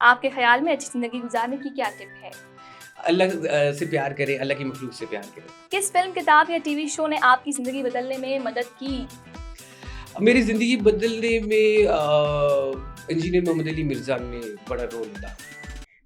आपके ख्याल में अच्छी ज़िंदगी गुजारने की क्या टिप है? अल्लाह से प्यार करें, अल्लाह की मखलूक से प्यार करें। किस फिल्म, किताब या टीवी शो ने आपकी ज़िंदगी बदलने में मदद की? मेरी ज़िंदगी बदलने में इंजीनियर मोहम्मद अली मिर्ज़ा ने बड़ा रोल अदा।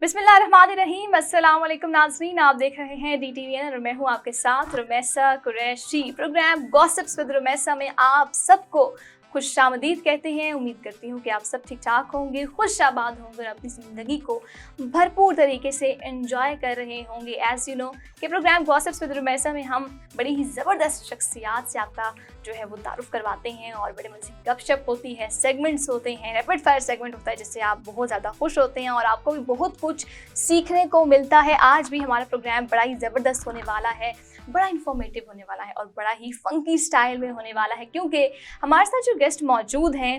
बिस्मिल्लाहिर्रहमानिर्रहीम, अस्सलाम वालेकुम नाज़रीन, आप देख रहे हैं DTVN और मैं हूँ आपके साथ Rumaisa Qureshi. Programme gossips with Rumaisa में आप सबको खुशामदीद कहते हैं। उम्मीद करती हूँ कि आप सब ठीक ठाक होंगे, खुशाबाद होंगे और अपनी ज़िंदगी को भरपूर तरीके से एंजॉय कर रहे होंगे। एज़ यू नो कि प्रोग्राम गॉसिप्स विद रुमैसा में हम बड़ी ही ज़बरदस्त शख्सियात से आपका जो है वो तारुफ करवाते हैं और बड़े मज़े की गपशप होती है, सेगमेंट्स होते हैं, रैपिड फायर सेगमेंट होता है जिससे आप बहुत ज़्यादा खुश होते हैं और आपको भी बहुत कुछ सीखने को मिलता है। आज भी हमारा प्रोग्राम बड़ा ही ज़बरदस्त होने वाला है, बड़ा इन्फॉर्मेटिव होने वाला है और बड़ा ही फंकी स्टाइल में होने वाला है, क्योंकि हमारे साथ जो गेस्ट मौजूद हैं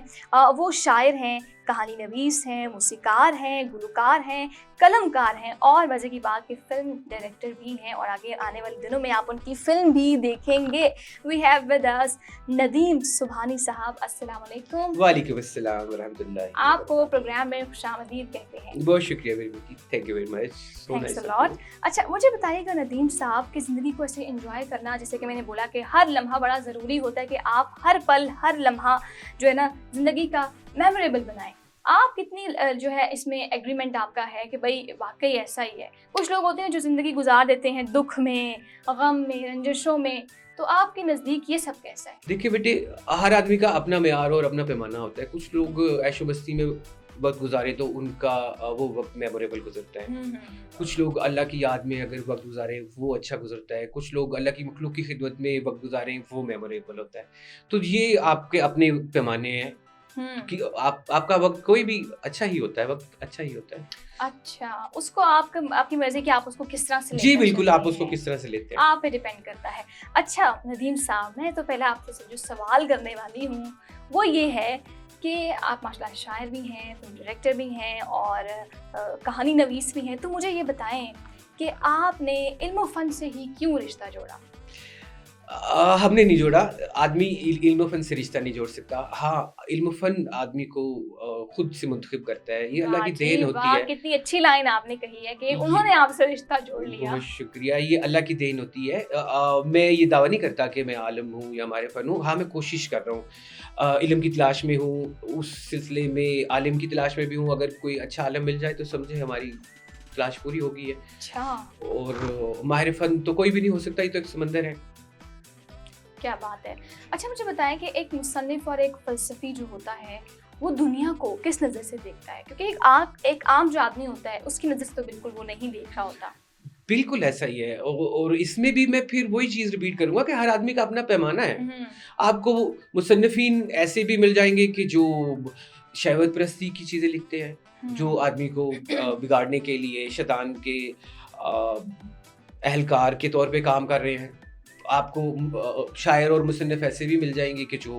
वो शायर हैं, कहानी नवीस हैं, मूसीकार हैं, गुलकार हैं, कलमकार हैं और मज़े की बात कि फ़िल्म डायरेक्टर भी हैं और आगे आने वाले दिनों में आप उनकी फ़िल्म भी देखेंगे। We have with us Nadeem Subhani sahab. अस्सलाम वालेकुम। वालेकुम अस्सलाम व रहमतुल्लाहि। आपको प्रोग्राम में खुशामदीद कहते हैं। बहुत शुक्रिया मेरी बेटी, thank you very much, so thanks nice a lot. अच्छा, मुझे बताइएगा नदीम साहब कि ज़िंदगी को ऐसे एंजॉय करना, जैसे कि मैंने बोला कि हर लम्हा बड़ा ज़रूरी होता है कि आप हर पल हर लम्हा जो है ना ज़िंदगी का मेमोरेबल बनाएं। आप कितनी जो है इसमें एग्रीमेंट आपका है कि भाई वाकई ऐसा ही है? कुछ लोग होते हैं जो ज़िंदगी गुजार देते हैं दुख में, गम में, रंजिशों में, तो आपके नज़दीक ये सब कैसा है? देखिए बेटे, हर आदमी का अपना मेयार और अपना पैमाना होता है। कुछ लोग ऐशो बस्ती में वक्त गुजारे तो उनका वो वक्त मेमोरेबल गुजरता है। कुछ लोग अल्लाह की याद में अगर वक्त गुजारे वो अच्छा गुजरता है। कुछ लोग अल्लाह की मखलूक की खिदमत में वक्त गुजारें वो मेमोरेबल होता है। तो ये आपके अपने पैमाने हैं कि आपका वक्त कोई भी अच्छा ही होता है, वक्त अच्छा ही होता है। अच्छा, उसको आपकी मर्जी कि आप उसको किस तरह से जी लेना बिल्कुल, चाहते आप उसको हैं। किस तरह से लेते हैं। आप पे डिपेंड करता है। अच्छा नदीम साहब, मैं तो पहले आपसे जो सवाल करने वाली हूँ वो ये है कि आप माशाल्लाह शायर भी हैं, फिल्म डायरेक्टर भी हैं और कहानी नवीस भी हैं, तो मुझे ये बताएं कि आपने इल्म फ़न से ही क्यों रिश्ता जोड़ा? हमने नहीं जोड़ा। आदमी इल्म फ़न से रिश्ता नहीं जोड़ सकता। हाँ, इल्म फ़न आदमी को खुद से मुंतखब करता है। ये अल्लाह की देन होती वाह, है। कितनी अच्छी लाइन आपने कही है कि ये उन्होंने आपसे रिश्ता जोड़ लिया। बहुत शुक्रिया, ये अल्लाह की देन होती है। मैं ये दावा नहीं करता कि मैं आलिम हूँ या मारिफ़ हूँ। हाँ, मैं कोशिश कर रहा हूँ, इल्म की तलाश में हूँ, उस सिलसिले में आलिम की तलाश में भी हूँ। अगर कोई अच्छा आलिम मिल जाए तो समझे हमारी तलाश पूरी हो गई है। अच्छा, और माहिर फ़न तो कोई भी नहीं हो सकता, ये तो एक समंदर है। क्या बात है। अच्छा, मुझे बताएं कि एक मुसन्निफ़ और एक फ़लसफ़ी जो होता है वो दुनिया को किस नज़र से देखता है? क्योंकि एक आम जो आदमी होता है उसकी नज़र से तो बिल्कुल वो नहीं देख रहा होता। बिल्कुल ऐसा ही है। और इसमें भी मैं फिर वही चीज़ रिपीट करूँगा कि हर आदमी का अपना पैमाना है। आपको मुसन्निफ़ीन ऐसे भी मिल जाएँगे कि जो शहवत परस्ती की चीज़ें लिखते हैं, जो आदमी को बिगाड़ने के लिए शैतान के अहलकार के तौर पे काम कर रहे हैं। आपको शायर और मुसन्निफ़ ऐसे भी मिल जाएँगे कि जो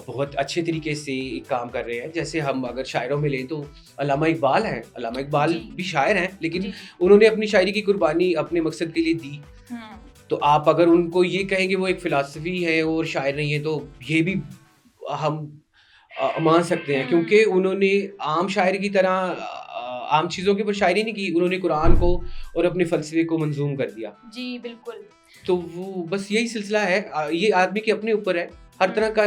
बहुत अच्छे तरीके से काम कर रहे हैं। जैसे हम अगर शायरों में लें तो अल्लामा इक़बाल हैं। अल्लामा इक़बाल जी। भी शायर हैं, लेकिन जी। उन्होंने अपनी शायरी की कुर्बानी अपने मकसद के लिए दी। तो आप अगर उनको ये कहेंगे वो एक फ़िलॉसफ़ी है और शायर नहीं है, तो ये भी हम मान सकते हैं, क्योंकि उन्होंने आम शायर की तरह आम चीज़ों के ऊपर शायरी नहीं की। उन्होंने कुरान को और अपने फ़लसफ़े को मंज़ूम कर दिया। जी, बिल्कुल। तो वो बस यही सिलसिला है। ये आदमी के अपने ऊपर है। हर तरह का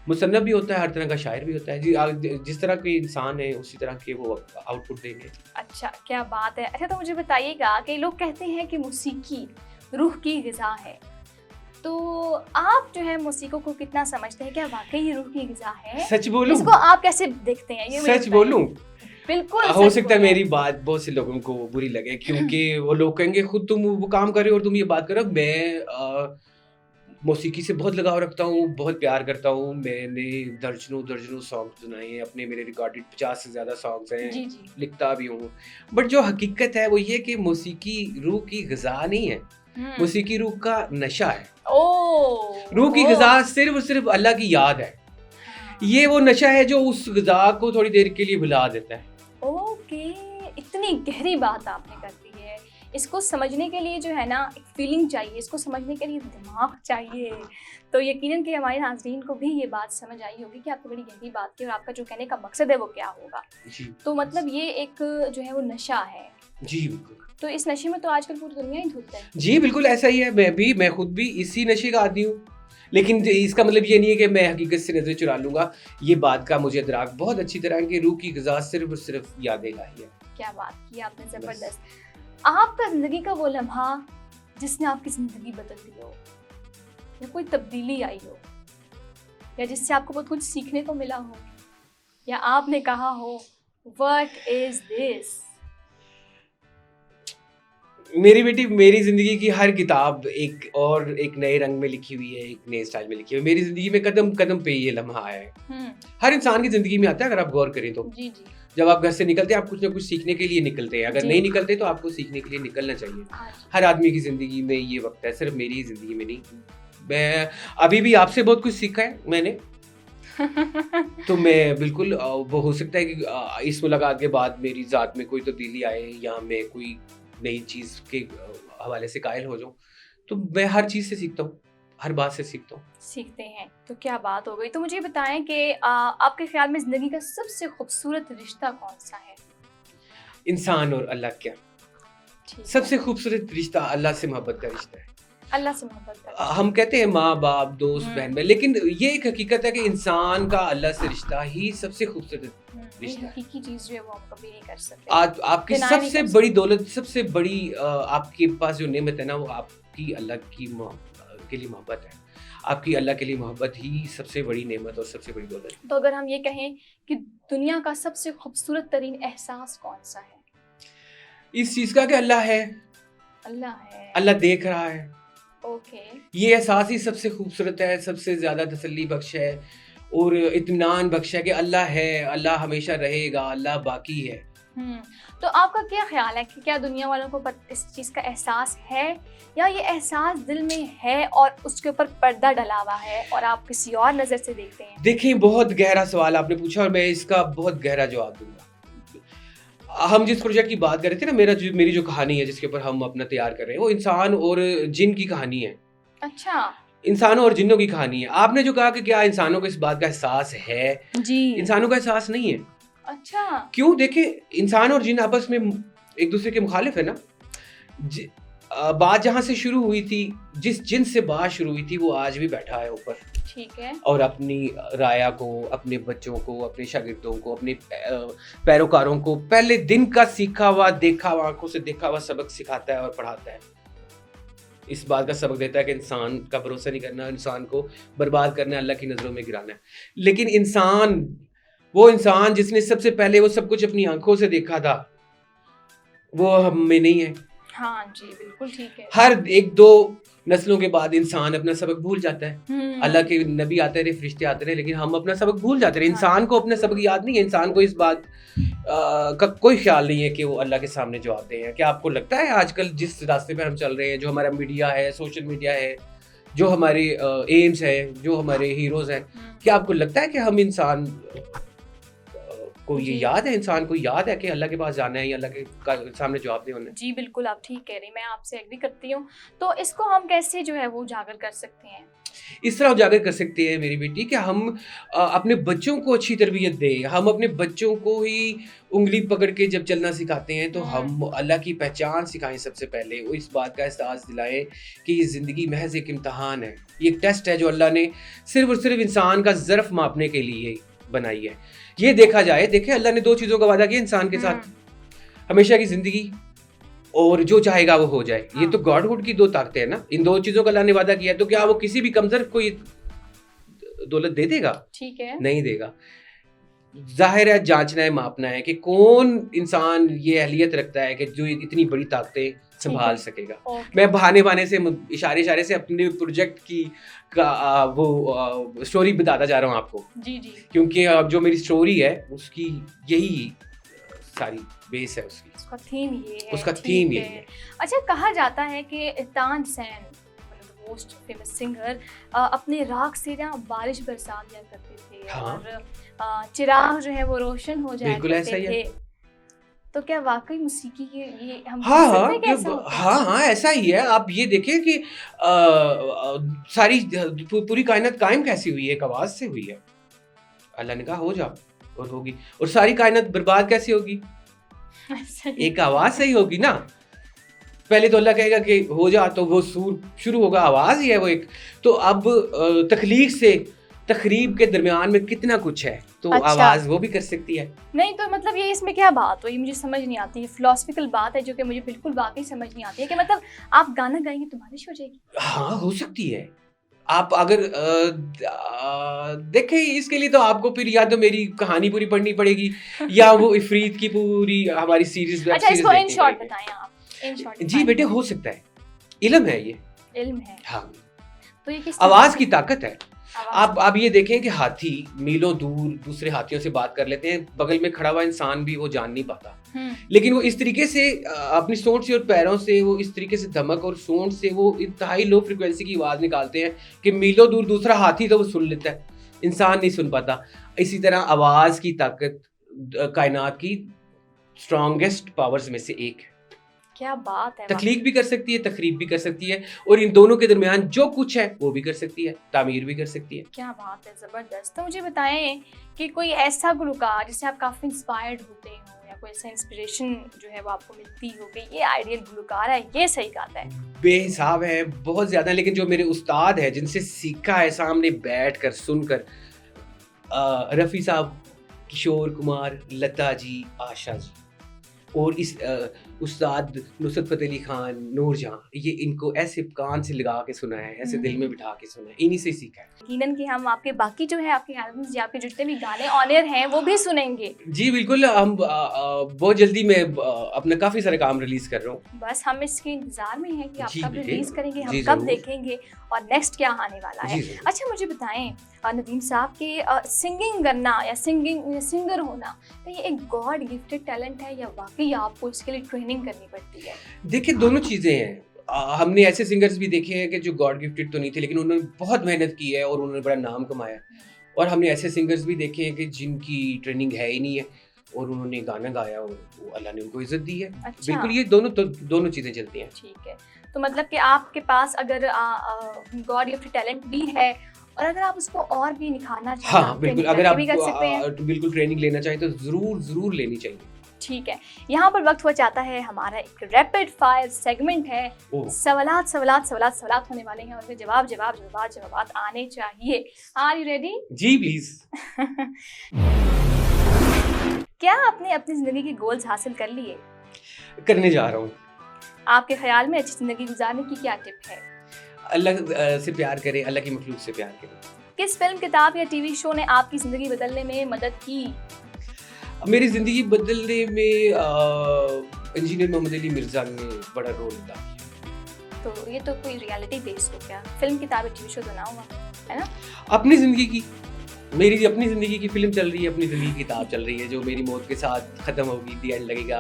मुसन्निफ़ भी होता है, हर तरह का शायर भी होता है। जी, जिस तरह के इंसान है उसी तरह के वो आउटपुट देंगे। अच्छा, क्या बात है। अच्छा, तो मुझे बताइएगा कि लोग कहते हैं कि मौसीकी रूह की ग़िज़ा है, तो आप जो है मौसीकों को कितना समझते हैं? क्या वाक़ई ये रूह की ग़िज़ा है? सच बोलूं? इसको आप कैसे देखते हैं? ये मुझे सच बताइए। बोलूं? बिल्कुल हो सच सकता है बोलें। मेरी बात बहुत से लोगों को बुरी लगे, क्योंकि वो लोग कहेंगे खुद तुम वो काम कर रहे हो और तुम ये बात कर रहे हो। मैं मौसीकी से बहुत लगाव रखता हूँ, बहुत प्यार करता हूँ। मैंने दर्जनों सॉन्ग सुनाए हैं अपने, मेरे रिकॉर्डेड 50 से ज़्यादा सॉन्ग्स हैं, जी, जी। लिखता भी हूँ। बट जो हकीकत है वो ये कि मौसीकी रूह की ग़िज़ा नहीं है, मौसीकी रूह का नशा है। ओह! रूह की ग़िज़ा सिर्फ़ और सिर्फ़ अल्लाह की याद है। ये वो नशा है जो उस ग़िज़ा को थोड़ी देर के लिए भुला देता है। ओके, इतनी गहरी बात आपने कर दी है इसको समझने के लिए जो है ना एक फीलिंग चाहिए, इसको समझने के लिए दिमाग चाहिए। तो यकीनन कि हमारे नाज़रीन को भी ये बात समझ आई होगी कि आपने बड़ी गहरी बात की और आपका जो कहने का मकसद है वो क्या होगा। तो मतलब ये एक जो है वो नशा है। जी बिल्कुल। तो इस नशे में तो आजकल पूरी दुनिया ही धुत है। जी बिल्कुल ऐसा ही है, मैं खुद भी इसी नशे का आदी हूँ। लेकिन इसका मतलब ये नहीं है कि मैं हकीकत से नजर चुरा लूंगा। ये बात का मुझे इदराक बहुत अच्छी तरह कि रूह की ग़िज़ा सिर्फ और सिर्फ याद इलाही है। क्या बात की आपने, जबरदस्त। आपका जिंदगी का वो लम्हा जिसने आपकी जिंदगी बदल दी हो, या कोई तब्दीली आई हो, या जिससे आपको बहुत कुछ सीखने को मिला हो, या आपने कहा हो व्हाट इज दिस। मेरी बेटी, मेरी जिंदगी की हर किताब एक नए रंग में लिखी हुई है, एक नए स्टाइल में लिखी हुई है। मेरी जिंदगी में कदम कदम पे ये लम्हा आया है। हर इंसान की जिंदगी में आता है, अगर आप गौर करें तो। जी जी। जब आप घर से निकलते हैं, आप कुछ ना कुछ सीखने के लिए निकलते हैं। अगर नहीं निकलते तो आपको सीखने के लिए निकलना चाहिए। हर आदमी की जिंदगी में ये वक्त है, सिर्फ मेरी ही जिंदगी में नहीं। मैं अभी भी आपसे बहुत कुछ सीखा है मैंने। तो मैं बिल्कुल, वो हो सकता है कि इस मुलाकात के बाद मेरी ज़ात में कोई तब्दीली आए, या मैं कोई नई चीज़ के हवाले से कायल हो जाऊँ। तो मैं हर चीज़ से सीखता हूँ, हर बात से सीखता हूँ। सीखते हैं तो क्या बात हो गई। तो मुझे बताएं कि आपके ख्याल में ज़िंदगी का सबसे खूबसूरत रिश्ता कौन सा है? इंसान और अल्लाह। क्या सबसे खूबसूरत रिश्ता अल्लाह से मोहब्बत का रिश्ता है। अल्लाह से मोहब्बत का। हम कहते हैं माँ बाप दोस्त बहन में, लेकिन ये एक हकीकत है कि इंसान का अल्लाह से रिश्ता ही सबसे खूबसूरत रिश्ता है। हकीकी चीज़ जो है वो हम कभी नहीं कर सकते। आपकी सबसे बड़ी दौलत, सबसे बड़ी आपके पास जो नेमत है ना, वो आपकी अल्लाह के लिए मोहब्बत है। आपकी अल्लाह के लिए मोहब्बत ही सबसे बड़ी नेमत और सबसे बड़ी दौलत है। तो अगर हम ये कहें कि दुनिया का सबसे खूबसूरत तरीन एहसास कौन सा है? इस चीज़ का कि अल्लाह है, अल्लाह देख रहा है। ओके। ये एहसास ही सबसे खूबसूरत है, सबसे ज़्यादा तसल्ली बख्श है और इत्मीनान बख्श है कि अल्लाह है, अल्लाह हमेशा रहेगा, अल्लाह बाकी है। तो आपका क्या ख्याल है कि क्या दुनिया वालों को इस चीज़ का एहसास है, या ये एहसास दिल में है और उसके ऊपर पर्दा डला हुआ है और आप किसी और नज़र से देखते हैं? देखिए, बहुत गहरा सवाल आपने पूछा और मैं इसका बहुत गहरा जवाब दूंगा। हम जिस प्रोजेक्ट की बात कर रहे थे ना, मेरी जो कहानी है जिसके ऊपर हम अपना तैयार कर रहे हैं, वो इंसान और जिन की कहानी है। अच्छा। इंसानों और जिन्नों की कहानी है। आपने जो कहा कि क्या इंसानों को इस बात का एहसास है, जी, इंसानों का एहसास नहीं है। अच्छा, क्यों? देखें, इंसान और जिन आपस में एक दूसरे के मुखालिफ है ना। बात जहाँ से शुरू हुई थी, जिस जिन से बात शुरू हुई थी, वो आज भी बैठा है ऊपर, ठीक है, और अपनी राया को, अपने बच्चों को, अपने शागिर्दों को, अपने पैरोकारों को पहले दिन का सीखा हुआ, देखा हुआ, आंखों से देखा हुआ सबक सिखाता है और पढ़ाता है। इस बात का सबक देता है कि इंसान का भरोसा नहीं करना, इंसान को बर्बाद करना, अल्लाह की नज़रों में गिराना है। लेकिन वो इंसान जिसने सबसे पहले वो सब कुछ अपनी आंखों से देखा था, वो हम में नहीं है। हाँ जी, बिल्कुल ठीक है। हर एक दो नस्लों के बाद इंसान अपना सबक भूल जाता है। अल्लाह के नबी आते रहे, फरिश्ते आते रहे, लेकिन हम अपना सबक भूल जाते रहे। इंसान को अपना सबक याद नहीं है। इंसान को इस बात का कोई ख्याल नहीं है कि वो अल्लाह के सामने जवाब दे हैं। क्या आपको लगता है आजकल जिस रास्ते पे हम चल रहे हैं, जो हमारा मीडिया है, सोशल मीडिया है, जो हमारे एम्स है, जो हमारे हीरोज हैं, क्या आपको लगता है कि हम इंसान को ये याद है, इंसान को याद है कि अल्लाह के पास जाना है या अल्लाह के सामने जवाब देना है? जी बिल्कुल, आप ठीक कह रही हैं, मैं आपसे एग्री करती हूँ। तो इसको हम कैसे जो है वो उजागर कर सकते हैं? इस तरह उजागर कर सकते हैं मेरी बेटी कि हम अपने बच्चों को अच्छी तरबियत दें। हम अपने बच्चों को ही उंगली पकड़ के जब चलना सिखाते हैं, तो हम अल्लाह की पहचान सिखाएं। सबसे पहले वो इस बात का एहसास दिलाएं कि ये ज़िंदगी महज एक इम्तहान है, ये एक टेस्ट है जो अल्लाह ने सिर्फ और सिर्फ इंसान का ज़र्फ़ मापने के लिए बनाई है। ये देखा जाए, देखें, अल्लाह ने दो चीज़ों का वादा किया इंसान के साथ, हमेशा की ज़िंदगी और जो चाहेगा वो हो जाए। ये तो गॉडहुड की दो ताकतें हैं ना। इन दो चीज़ों का अल्लाह ने वादा किया, तो क्या वो किसी भी कमज़ोर को दौलत दे देगा? ठीक है, नहीं देगा। जाहिर है, जांचना है, मापना है कि कौन इंसान ये अहलियत रखता है कि जो इतनी बड़ी ताकतें संभाल सकेगा। मैं बहाने से, इशारे से अपने प्रोजेक्ट की वो स्टोरी बताता जा रहा हूँ आपको। जी जी। क्योंकि अब जो मेरी स्टोरी है उसकी यही सारी बेस है, उसका थीम ये है। उसका थीम ये है। अच्छा, कहा जाता है कि तानसेन, मोस्ट फेमस सिंगर, अपने राग से ना बारिश बरसा दिया करते थे। हाँ। और चिराग जो है वो रोशन हो जाया करते थे। तो क्या वाकई मौसीकी की ये हम हाँ कह सकते हाँ हैं कि ऐसा होता है? हाँ ऐसा ही है। आप ये देखें कि सारी पूरी कायनात कायम कैसी हुई है? एक आवाज से हुई है। अल्लाह ने कहा हो जा और होगी। और सारी कायनात बर्बाद कैसे होगी? एक आवाज से ही होगी ना। पहले तो अल्लाह कहेगा कि हो जा, तो वो सूर शुरू होगा, आवाज ही है वो एक। तो अब तखलीक से तखरीब के दरमियान में कितना कुछ है, तो अच्छा। आवाज वो भी कर सकती है। नहीं तो मतलब ये इसमें क्या बात हुई, मुझे समझ नहीं आती। फिलोसफिकल बात है जो कि मुझे बिल्कुल वाकई समझ नहीं आती है कि मतलब आप गाना गाएंगे तो बारिश हो जाएगी। हाँ हो सकती है। आप अगर देखें, इसके लिए तो आपको फिर या तो मेरी कहानी पूरी पढ़नी पड़ेगी या वो इफरीत की पूरी हमारी सीरीज वेब अच्छा, सीरीज इसको इन देखनी शॉर्ट पड़ेगी। बताएं आप, इन शॉर्ट। जी बेटे, हो सकता है। इल्म है ये। इल्म है। हाँ, तो ये किस तरह आवाज से- की ताकत है। आवाज- आप ये देखें कि हाथी मीलों दूर दूसरे हाथियों से बात कर लेते हैं, बगल में खड़ा हुआ इंसान भी वो जान नहीं पाता, लेकिन वो इस तरीके से अपनी सोंठ से और पैरों से वो इस तरीके से धमक और सोंठ से वो इंतहाई लो फ्रिक्वेंसी की आवाज निकालते हैं कि मीलों दूर दूसरा हाथी तो वो सुन लेता है, इंसान नहीं सुन पाता। इसी तरह आवाज की ताकत कायनात की स्ट्रॉन्गेस्ट पावर्स में से एक है। क्या बात है। तख्लीक भी कर सकती है, तखरीब भी कर सकती है, और इन दोनों के दरमियान जो कुछ है वो भी कर सकती है, तामीर भी कर सकती है। क्या बात है, जबरदस्त। तो मुझे बताएं कि कोई ऐसा गुलकार जिससे आप काफी इंस्पायर्ड होते हो या कोई ऐसा इंस्पिरेशन जो है वो आपको मिलती हो कि ये आइडियल गुलकार है, ये सही गाता है। बेहिसाब है, बहुत ज्यादा, लेकिन जो मेरे उस्ताद है जिनसे सीखा है सामने बैठ कर सुनकर, रफ़ी साहब, किशोर कुमार, लता जी, आशा जी, और इस उस्ताद नुसरत फ़तेह अली खान, नूरजहां, ये इनको ऐसे कान से लगा के सुना है, ऐसे दिल में बिठा के सुना है, इन्हीं से सीखा है। यकीनन कि हम आपके बाकी जो है आपके एल्बम्स या आपके जितने भी गाने ऑन एयर हैं वो भी सुनेंगे। जी बिल्कुल, हम बहुत जल्दी मैं अपना काफ़ी सारे काम रिलीज़ कर रहा हूँ। बस हम इसके इंतजार में हैं कि आप जी कब बेटे, रिलीज करेंगे, हम जी कब ज़रूर। देखेंगे और नेक्स्ट क्या आने वाला है। जी ज़रूर। अच्छा मुझे बताएं नदीम साहब के सिंगिंग करना या सिंगर होना, तो ये एक गॉड गिफ्टेड टैलेंट है या वाकई आपको इसके लिए ट्रेनिंग करनी पड़ती है? देखिए, दोनों चीज़ें हैं। हमने ऐसे सिंगर्स भी देखे हैं कि जो गॉड गिफ्टेड तो नहीं थे, लेकिन उन्होंने बहुत मेहनत की है और उन्होंने बड़ा नाम कमाया है। और हमने ऐसे सिंगर्स भी देखे हैं कि जिनकी ट्रेनिंग है ही नहीं है और उन्होंने गाना गाया और वो अल्लाह ने उनको इज्जत दी है। अच्छा। बिल्कुल, ये दोनों चीज़ें चलती हैं। ठीक है, तो मतलब कि आपके पास अगर गॉड गिफ्टेड टैलेंट भी है और अगर आप उसको और भी निखारना चाहें, हाँ बिल्कुल, अगर आप भी कर सकते हैं। बिल्कुल ट्रेनिंग लेना चाहें तो ज़रूर लेनी चाहिए। ठीक है, यहाँ पर वक्त हो जाता है हमारा एक रैपिड फायर सेगमेंट है। ओह। सवालात होने वाले हैं और फिर जवाब आने चाहिए। Are you ready? जी प्लीज। क्या आपने अपनी जिंदगी के गोल्स हासिल कर लिए? करने जा रहा हूँ। आपके ख्याल में अच्छी जिंदगी गुजारने की क्या टिप है? अल्लाह से प्यार करें, अल्लाह की मखलूक से प्यार करें। किस फिल्म, किताब या टीवी शो ने आपकी जिंदगी बदलने में मदद की? मेरी ज़िंदगी बदलने में इंजीनियर मोहम्मद अली मिर्ज़ा ने बड़ा रोल अदा किया। तो ये तो कोई रियलिटी बेस्ड हो गया, फिल्म, किताब या टीवी शो तो ना हुआ, है ना? अपनी ज़िंदगी की, मेरी अपनी ज़िंदगी की फिल्म चल रही है, अपनी ज़िंदगी की किताब चल रही है, जो मेरी मौत के साथ ख़त्म होगी, दी एंड लगेगा,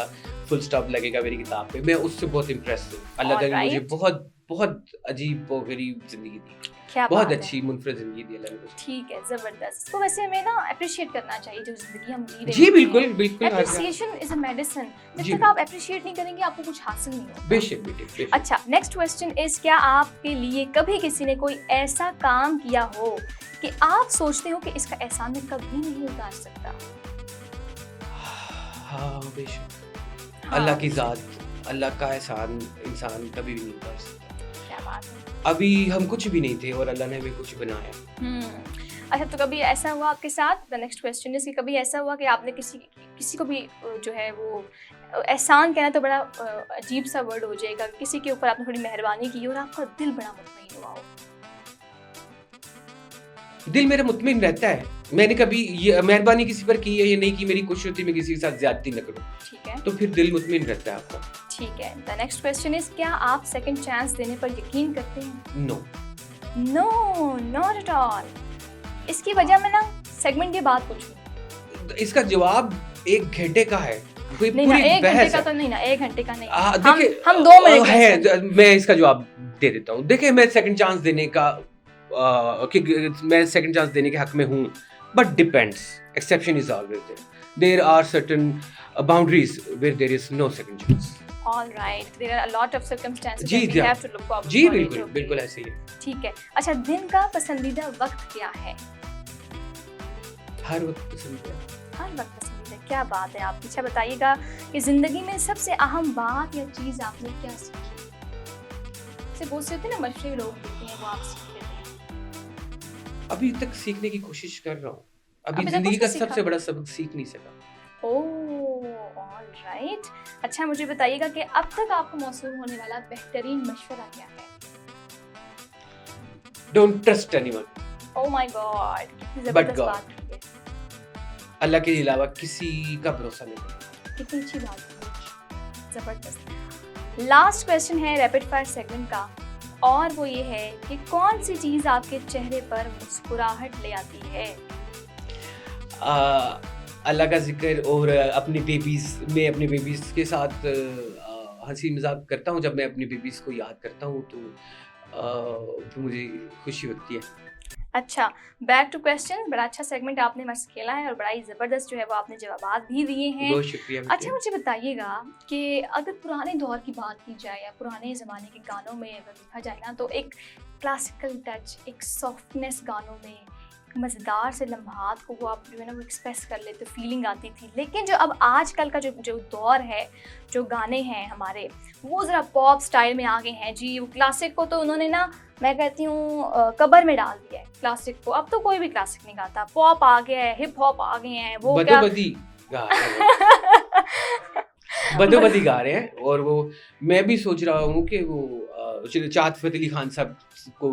फुल स्टॉप लगेगा मेरी किताब पे। मैं उससे बहुत इम्प्रेस हूँ। अल्लाह ताला ने मुझे Alright. बहुत अजीब और गरीब ज़िंदगी दी, क्या बहुत बात है। अच्छी मुनफरद ज़िंदगी दी अल्लाह ने मुझे। ठीक है, जबरदस्त। तो वैसे हमें ना अप्रिशिएट करना चाहिए जो जिंदगी हम जी रहे जी हैं। बिल्कुल। Appreciation is a medicine. जब जी तक आप अप्रिशिएट नहीं करेंगे आपको कुछ हासिल नहीं होगा। बेशक बेटे, बेशक। अच्छा, नेक्स्ट क्वेश्चन इज, क्या आपके लिए कभी किसी ने कोई ऐसा काम किया हो कि आप सोचते हो कि इसका एहसान मैं कभी नहीं उतार सकता? हाँ बेशक। हाँ, अल्लाह की ज़ात, अल्लाह का एहसान इंसान कभी भी नहीं उतार सकता। क्या बात है। अभी हम कुछ भी नहीं थे और अल्लाह ने हमें कुछ बनाया। अच्छा, तो कभी ऐसा हुआ आपके साथ, द नेक्स्ट क्वेश्चन इज कि कभी ऐसा हुआ कि आपने किसी को भी जो है वो एहसान कहना तो बड़ा अजीब सा वर्ड हो जाएगा, किसी के ऊपर आपने थोड़ी मेहरबानी की और आपका दिल बड़ा मुतमईन हुआ हो? दिल मेरा मुतमिन रहता है। मैंने कभी ये मेहरबानी किसी पर की है या नहीं की, मेरी कोशिश होती है मैं किसी के साथ ज्यादती न करूं, ठीक है, तो फिर दिल मुतमिन रहता है आपका। ठीक है। द नेक्स्ट क्वेश्चन इज, क्या आप सेकंड चांस देने पर यकीन करते हैं? No. No, not at all. इसकी वजह मैं ना सेगमेंट के बाद पूछूं। इसका जवाब 1 घंटे का है, कोई नहीं ना, पूरी 1 घंटे बहस का है। तो नहीं ना, 1 घंटे का नहीं। देखिए, हम 2 मिनट है, मैं इसका जवाब दे देता हूँ। देखिए, मैं सेकंड चांस देने का मैं सेकंड चांस देने के हक में हूँ, but depends, exception is always there. there are certain boundaries where there is no second chance. All right, there are a lot of circumstances जी, that we have to look forward जी for it, बिल्कुल okay. बिल्कुल ऐसे ही है। ठीक है। अच्छा, दिन का पसंदीदा वक्त क्या है? हर वक्त पसंद है। हर वक्त पसंदीदा, क्या बात है आपकी। अच्छा बताइएगा कि जिंदगी में सबसे अहम बात या चीज आपने क्या सीखी? जैसे बहुत से होते हैं ना मशहूर लोग होते हैं, वो आप सीख लेते हैं। अभी तक सीखने की कोशिश कर रहा हूँ। अभी अभी तक जिंदगी कुछ का नहीं सीखा? सबसे बड़ा सबक सीख नहीं सका। ओह, ऑल राइट। अच्छा मुझे बताइएगा कि अब तक आपको मौसूल होने वाला बेहतरीन मशवरा क्या है? Don't trust anyone. Oh my God, कितनी But जबरदस्त God. बात है ये। अल्लाह के अलावा किसी का भरोसा नहीं करना। कितनी अच्छी बात है, जबरदस्त। लास्ट क्वेश्चन है रैपिड फायर सेगमेंट का, और वो ये है कि कौन सी चीज आपके चेहरे पर मुस्कुराहट ले आती है? अल्लाह का जिक्र और अपनी बेबीज के साथ हंसी मजाक करता हूँ। जब मैं अपनी बेबीज को याद करता हूँ तो मुझे खुशी होती है। अच्छा, बैक टू क्वेश्चन। बड़ा अच्छा सेगमेंट आपने मस्त खेला है और बड़ा ही जबरदस्त जो है वो आपने जवाब भी दिए हैं। बहुत शुक्रिया। अच्छा मुझे बताइएगा कि अगर पुराने दौर की बात की जाए या पुराने ज़माने के गानों में अगर देखा जाए ना, तो एक क्लासिकल टच, एक सॉफ्टनेस गानों में, मज़ेदार से लम्हात को वो आप जो है ना वो एक्सप्रेस कर लेते, फीलिंग आती थी। लेकिन जो अब आजकल का जो दौर है, जो गाने हैं हमारे, वो ज़रा पॉप स्टाइल में आ गए हैं जी। वो क्लासिक को तो उन्होंने ना, मैं कहती हूँ, कबर में डाल दिया है क्लासिक को। अब तो कोई भी क्लासिक नहीं गाता, पॉप आ गया है, हिप हॉप आ गए हैं, वो क्या बदोबदी गा रहे हैं। बदोबदी गा रहे हैं। और वो मैं भी सोच रहा हूँ कि वो चाहत फ़तेह अली खान साहब को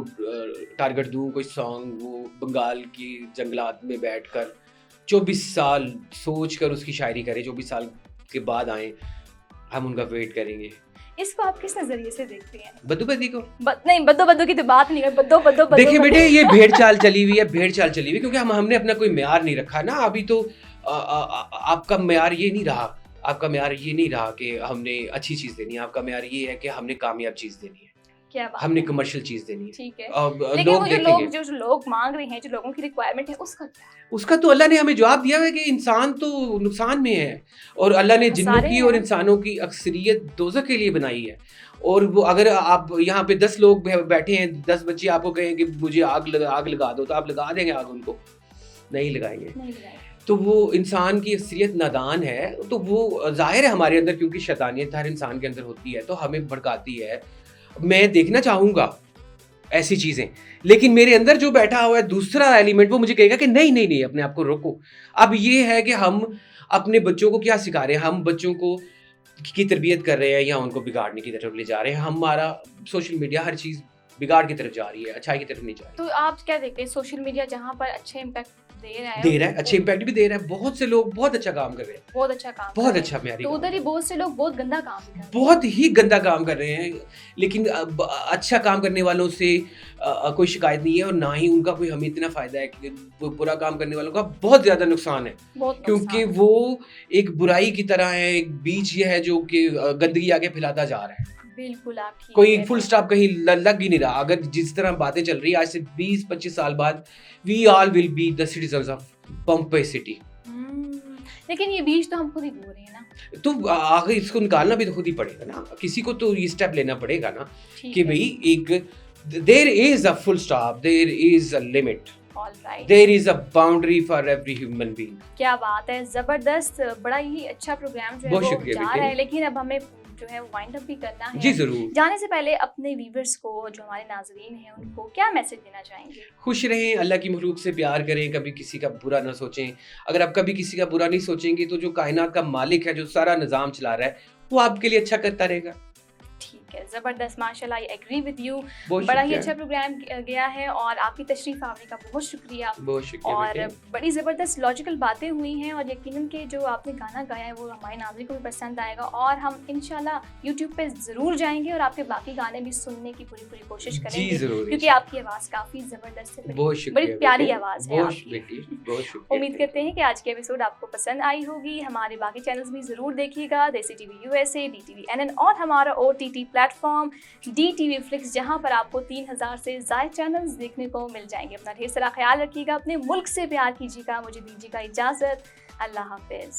टारगेट दूँ कोई सॉन्ग, वो बंगाल की जंगलात में बैठकर 24 साल सोच कर उसकी शायरी करे। 24 साल के बाद आए, हम उनका वेट करेंगे। इसको आप किस नजरिए से देखते हैं? बदोबदी को नहीं, बद्दो की तो बात नहीं है। बद्दो देखिए बेटे, ये भेड़ चाल चली हुई है, क्योंकि हमने अपना कोई म्यार नहीं रखा ना। अभी तो आपका म्यार ये नहीं रहा कि हमने अच्छी चीज देनी है। आपका म्यार ये है कि हमने कामयाब चीज देनी है, क्या बात हमने है? कमर्शियल चीज देनी है। ठीक है, अब लेकिन लोग वो देखेंगे, जो लोग मांग रहे हैं, जो लोगों की रिक्वायरमेंट है, उसका क्या है? उसका तो अल्लाह ने हमें जवाब दिया है कि इंसान तो नुकसान में है, और अल्लाह ने जिन्नों सारे की हैं। और इंसानों की अक्सरियत दोज़ख के लिए बनाई है। और वो अगर आप यहाँ पे 10 लोग बैठे हैं, 10 बच्चे आपको कहें कि मुझे आग लगा दो, तो आप लगा देंगे आग? उनको नहीं लगाएंगे। नहीं लगाएंगे। तो वो इंसान की अक्सरियत नादान है, तो वो जाहिर है हमारे अंदर, क्योंकि शैतानियत हर इंसान के अंदर होती है, तो हमें भड़काती है। मैं देखना चाहूँगा ऐसी चीज़ें, लेकिन मेरे अंदर जो बैठा हुआ है दूसरा एलिमेंट, वो मुझे कहेगा कि नहीं, अपने आप को रोको। अब ये है कि हम अपने बच्चों को क्या सिखा रहे हैं? हम बच्चों को की तरबियत कर रहे हैं या उनको बिगाड़ने की तरफ ले जा रहे हैं? हमारा सोशल मीडिया हर चीज़ बिगाड़ की तरफ जा रही है, अच्छाई की तरफ नहीं जा रही। तो आप क्या देखते हैं, सोशल मीडिया जहाँ पर अच्छे इम्पैक्ट दे रहा है, अच्छे इम्पैक्ट भी दे रहा है। बहुत से लोग बहुत अच्छा काम कर रहे हैं, बहुत अच्छा काम बहुत कर रहे अच्छा हैं। म्यारी तो काम उधर ही बहुत से लोग बहुत गंदा काम भी कर रहे हैं। बहुत ही गंदा काम कर रहे हैं। लेकिन अच्छा काम करने वालों से कोई शिकायत नहीं है, और ना ही उनका कोई हमें इतना फ़ायदा है कि वो बुरा काम करने वालों का बहुत ज़्यादा नुकसान है, बहुत क्योंकि नुकसान। वो एक बुराई की तरह है, एक बीज ये है जो कि गंदगी आगे फैलाता जा रहा है। बिल्कुल आप ठीक कोई कह रहे फुल हैं। स्टॉप कहीं लग ही नहीं रहा। अगर जिस तरह बातें चल रही है, आज से 20-25 साल बाद we all will be the citizens of पम्पे सिटी। लेकिन ये बीज तो हम खुद ही बो रहे हैं ना। तो आगे इसको निकालना भी तो खुद ही पड़ेगा ना, किसी को तो ये स्टेप लेना पड़ेगा ना ठीक कि है। भाई एक there is a full stop, there is a limit, All right. There is a boundary for every human being. क्या बात है, जबरदस्त, बड़ा ही अच्छा प्रोग्राम जो है बहुत वो शुक्रिया जा बेटे। रहा है। लेकिन अब हमें जो है वाइंड अप भी करना है। जी जरूर। जाने से पहले अपने व्यूवर्स को, जो हमारे नाजरीन हैं, उनको क्या मैसेज देना चाहेंगे? खुश रहें, अल्लाह की मखलूक से प्यार करें, कभी किसी का बुरा ना सोचें। अगर आप कभी किसी का बुरा नहीं सोचेंगे, तो जो कायनात का मालिक है, जो सारा निज़ाम चला रहा है, वो आपके लिए अच्छा करता रहेगा। ठीक है, ज़बरदस्त, माशाल्लाह, आई एग्री विद यू। बहुत बड़ा ही शुक्रिया। अच्छा प्रोग्राम गया है और आपकी तशरीफ आवने का बहुत शुक्रिया। बहुत शुक्रिया और बेटे। बड़ी ज़बरदस्त लॉजिकल बातें हुई हैं, और यकीनन के जो आपने गाना गाया है वो हमारे नाज़रीन को भी पसंद आएगा, और हम इंशाल्लाह यूट्यूब पे ज़रूर जाएंगे और आपके बाकी गाने भी सुनने की पूरी कोशिश जी करेंगे, जरूर। क्योंकि आपकी आवाज़ काफ़ी ज़बरदस्त है, बहुत शुक्रिया बड़ी प्यारी बेटे। आवाज़ है बहुत आपकी। बेटी, बहुत शुक्रिया। उम्मीद करते हैं कि आज की एपिसोड आपको पसंद आई होगी। हमारे बाकी चैनल्स भी ज़रूर देखिएगा, देसी टीवी USA, DTV NN, और हमारा OTT प्लेटफॉर्म DTV फ्लिक्स, जहां पर आपको 3000 से ज़ायद चैनल्स देखने को मिल जाएंगे। अपना ढेर सारा ख्याल रखिएगा, अपने मुल्क से प्यार कीजिएगा। मुझे दीजिएगा इजाज़त। अल्लाह हाफिज।